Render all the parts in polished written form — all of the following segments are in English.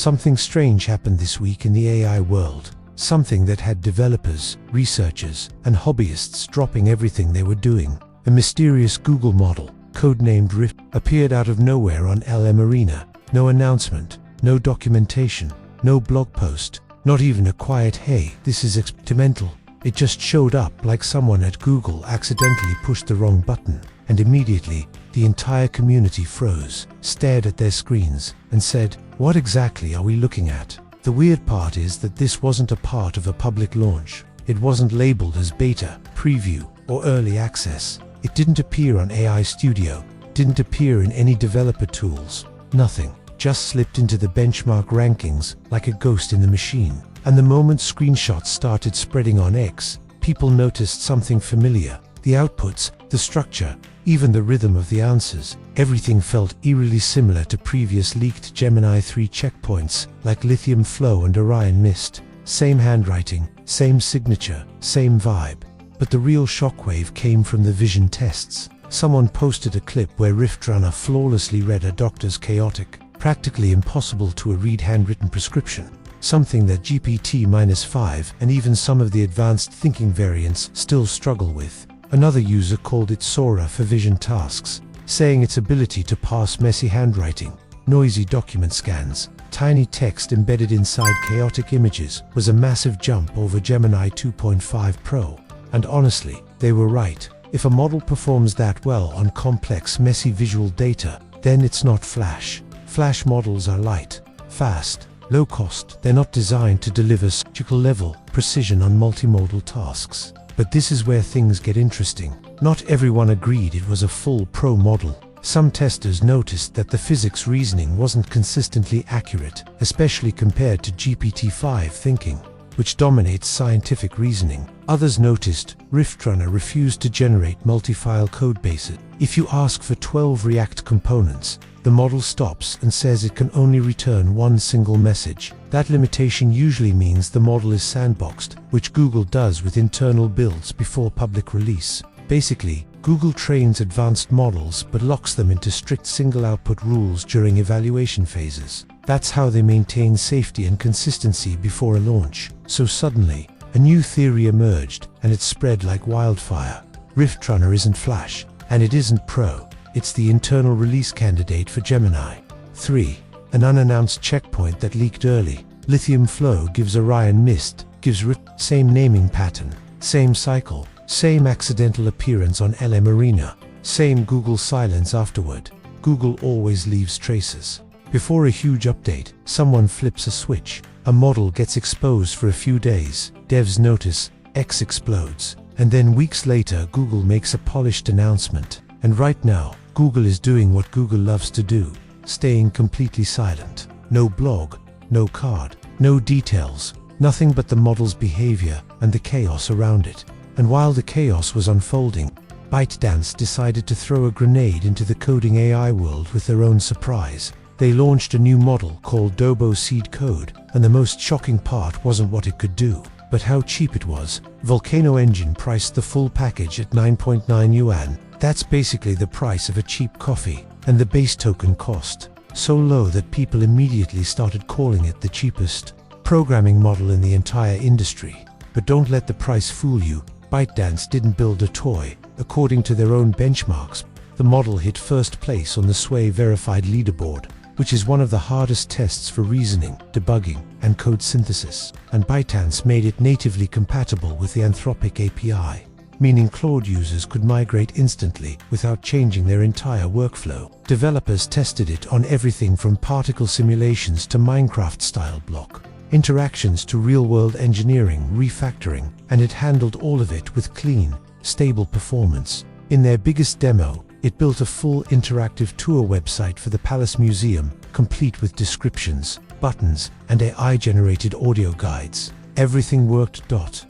Something strange happened this week in the AI world. Something that had developers, researchers, and hobbyists dropping everything they were doing. A mysterious Google model, codenamed Rift, appeared out of nowhere on LM Arena. No announcement, no documentation, no blog post, not even a quiet "hey, this is experimental." It just showed up like someone at Google accidentally pushed the wrong button, and immediately, the entire community froze, stared at their screens, and said, "What exactly are we looking at?" The weird part is that this wasn't a part of a public launch. It wasn't labeled as beta, preview, or early access. It didn't appear on AI Studio, didn't appear in any developer tools, nothing. Just slipped into the benchmark rankings like a ghost in the machine. And the moment screenshots started spreading on X, people noticed something familiar. The outputs, the structure, even the rhythm of the answers. Everything felt eerily similar to previous leaked Gemini 3 checkpoints like Lithium, Flow, and Orion missed. Same handwriting, same signature, same vibe. But the real shockwave came from the vision tests. Someone posted a clip where RiftRunner flawlessly read a doctor's chaotic, practically impossible to read handwritten prescription. Something that GPT-5 and even some of the advanced thinking variants still struggle with. Another user called it Sora for vision tasks, saying its ability to parse messy handwriting, noisy document scans, tiny text embedded inside chaotic images was a massive jump over Gemini 2.5 Pro. And honestly, they were right. If a model performs that well on complex, messy visual data, then it's not Flash. Flash models are light, fast, low cost. They're not designed to deliver surgical level precision on multimodal tasks. But this is where things get interesting. Not everyone agreed it was a full pro model. Some testers noticed that the physics reasoning wasn't consistently accurate, especially compared to GPT-5 thinking, which dominates scientific reasoning. Others noticed RiftRunner refused to generate multi-file codebases. If you ask for 12 React components, the model stops and says it can only return one single message. That limitation usually means the model is sandboxed, which Google does with internal builds before public release. Basically, Google trains advanced models but locks them into strict single-output rules during evaluation phases. That's how they maintain safety and consistency before a launch. So suddenly, a new theory emerged, and it spread like wildfire. RiftRunner isn't Flash, and it isn't Pro. It's the internal release candidate for Gemini 3, an unannounced checkpoint that leaked early. Lithium Flow gives Orion missed, gives same naming pattern, same cycle, same accidental appearance on LM Arena, same Google silence afterward. Google always leaves traces. Before a huge update, someone flips a switch. A model gets exposed for a few days, devs notice, X explodes, and then weeks later Google makes a polished announcement. And right now, Google is doing what Google loves to do, staying completely silent. No blog, no card, no details, nothing but the model's behavior and the chaos around it. And while the chaos was unfolding, ByteDance decided to throw a grenade into the coding AI world with their own surprise. They launched a new model called Doubao Seed Code, and the most shocking part wasn't what it could do, but how cheap it was. Volcano Engine priced the full package at 9.9 yuan. That's basically the price of a cheap coffee, and the base token cost so low that people immediately started calling it the cheapest programming model in the entire industry. But don't let the price fool you. ByteDance didn't build a toy. According to their own benchmarks, the model hit first place on the SWE Verified leaderboard, which is one of the hardest tests for reasoning, debugging, and code synthesis. And ByteDance made it natively compatible with the Anthropic API, meaning Claude users could migrate instantly without changing their entire workflow. Developers tested it on everything from particle simulations to Minecraft-style block interactions to real-world engineering, refactoring, and it handled all of it with clean, stable performance. In their biggest demo, it built a full interactive tour website for the Palace Museum, complete with descriptions, buttons, and AI-generated audio guides. Everything worked.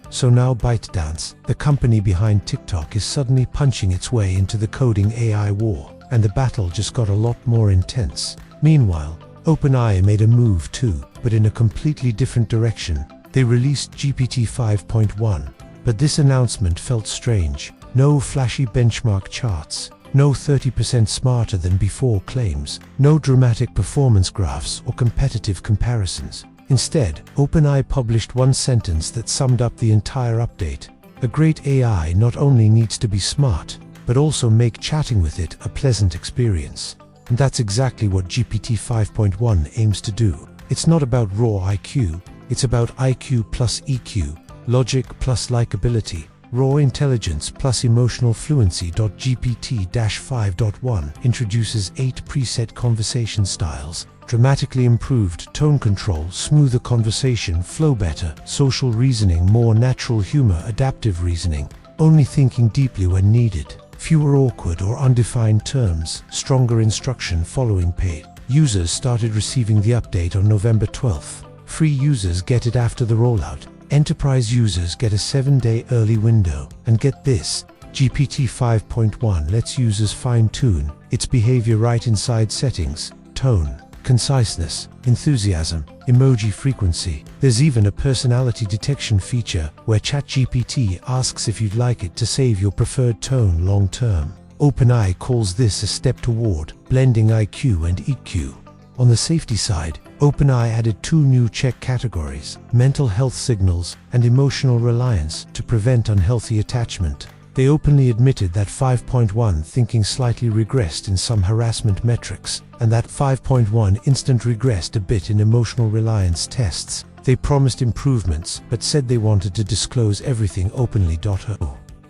So now ByteDance, the company behind TikTok, is suddenly punching its way into the coding AI war, and the battle just got a lot more intense. Meanwhile, OpenAI made a move too, but in a completely different direction. They released GPT 5.1, but this announcement felt strange. No flashy benchmark charts, No 30% smarter than before claims, no dramatic performance graphs or competitive comparisons. Instead, OpenAI published one sentence that summed up the entire update. A great AI not only needs to be smart, but also make chatting with it a pleasant experience. And that's exactly what GPT 5.1 aims to do. It's not about raw IQ, it's about IQ plus EQ, logic plus likability, raw intelligence plus emotional fluency. GPT-5.1 introduces 8 preset conversation styles, dramatically improved tone control, smoother conversation flow, better social reasoning, more natural humor, adaptive reasoning, only thinking deeply when needed, fewer awkward or undefined terms, stronger instruction following paid. Users started receiving the update on November 12th. Free users get it after the rollout. Enterprise users get a 7-day early window. And get this, GPT 5.1 lets users fine-tune its behavior right inside settings, tone, conciseness, enthusiasm, emoji frequency. There's even a personality detection feature where Chatgpt asks if you'd like it to save your preferred tone long-term. OpenAI calls this a step toward blending IQ and EQ. On the safety side, OpenAI added 2 new check categories, mental health signals and emotional reliance, to prevent unhealthy attachment. They openly admitted that 5.1 thinking slightly regressed in some harassment metrics, and that 5.1 instant regressed a bit in emotional reliance tests. They promised improvements, but said they wanted to disclose everything openly.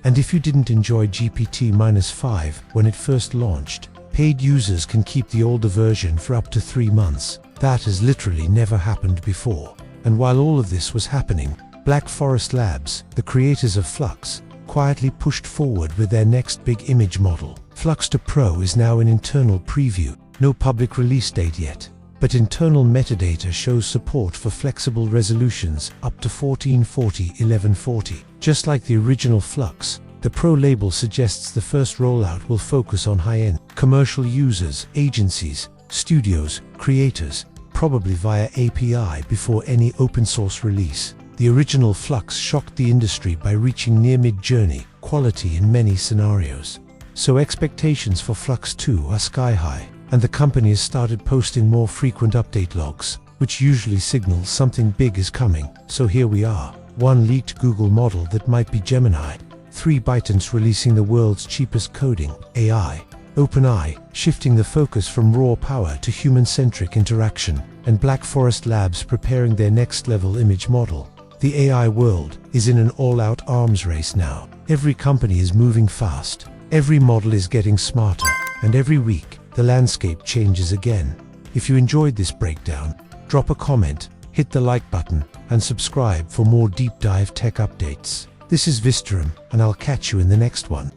And if you didn't enjoy GPT-5 when it first launched, paid users can keep the older version for up to 3 months. That has literally never happened before. And while all of this was happening, Black Forest Labs, the creators of Flux, quietly pushed forward with their next big image model. Flux 2 Pro is now in internal preview, no public release date yet. But internal metadata shows support for flexible resolutions up to 1440x1140. Just like the original Flux, the Pro label suggests the first rollout will focus on high-end commercial users, agencies, studios, creators, probably via API before any open-source release. The original Flux shocked the industry by reaching near mid-journey quality in many scenarios. So expectations for Flux 2 are sky-high, and the company has started posting more frequent update logs, which usually signals something big is coming. So here we are. 1 leaked Google model that might be Gemini. 3 ByteDance releasing the world's cheapest coding AI. OpenAI shifting the focus from raw power to human-centric interaction. And Black Forest Labs preparing their next-level image model. The AI world is in an all-out arms race now. Every company is moving fast. Every model is getting smarter. And every week, the landscape changes again. If you enjoyed this breakdown, drop a comment, hit the like button, and subscribe for more deep dive tech updates. This is Vistarum, and I'll catch you in the next one.